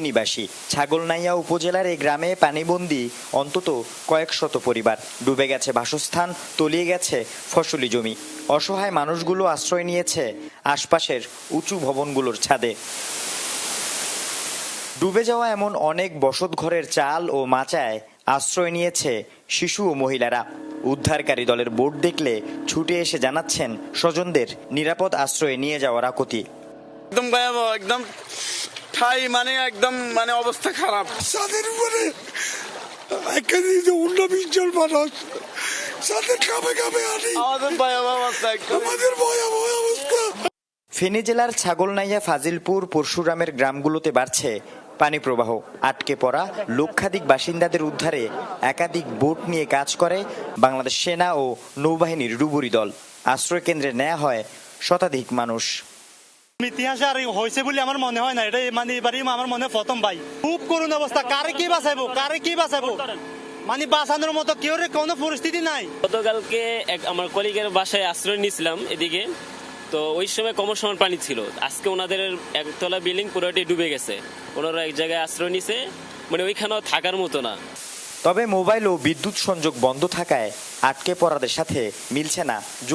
নিবাসী ছাগলনাইয়া উপজেলার এই গ্রামে পানিবন্দী অন্তত কয়েক শত পরিবার। ডুবে গেছে বাসস্থান, তলিয়ে গেছে ফসলি জমি। অসহায় মানুষগুলো আশ্রয় নিয়েছে আশপাশের উঁচু ভবনগুলোর ছাদে। ডুবে যাওয়া এমন অনেক বসতঘরের চাল ও মাচায় আশ্রয় নিয়েছে শিশু ও মহিলারা। উদ্ধারকারী দলের বোট দেখলে ছুটে এসে জানাচ্ছেন স্বজনদের নিরাপদ আশ্রয়ে নিয়ে যাওয়ার আকুতি। একদম ভয়াবহ, একদম ঠাই একদম অবস্থা খারাপ। ছাদের উপরে 19-20 জন মানুষ ছাদের কামে আনি আমাদের ভয়াবহ অবস্থা। আমাদের ভয়াবহ অবস্থা। ফেনী জেলার ছাগলনাইয়া, ফাজিলপুর, পরশুরামের গ্রামগুলোতে বাড়ছে পানি প্রবাহ। আটকে পড়া লক্ষাধিক বাসিন্দাদের উদ্ধারে একাধিক বোট নিয়ে কাজ করে বাংলাদেশ সেনা ও নৌবাহিনীর ডুবুরি দল। আশ্রয় কেন্দ্রে নেওয়া হয় শতাধিক মানুষ। ইতিহাসে আর হয়েছে বলে আমার মনে হয় না, এটা এবারই আমার মনে প্রথম ভাই। খুব করুণ অবস্থা, কারে কি বাঁচাবো মানে বাঁচানোর মতো কেউ কোনো পরিস্থিতি নাই। গতকালকে আমার কলিগের বাসায় আশ্রয় নিয়েছিলাম এদিকে, তো ওই সময় কম সমান পানি ছিল। আজকে ওনাদের একতলা বিল্ডিং পুরোটি ডুবে গেছে, ওনারা এক জায়গায় আশ্রয় নিছে, মানে ওইখানেও থাকার মতো না। তবে মোবাইল ও বিদ্যুৎ সংযোগ বন্ধ থাকায় আটকে পড়াদের সাথে মিলছে না যোগাযোগ।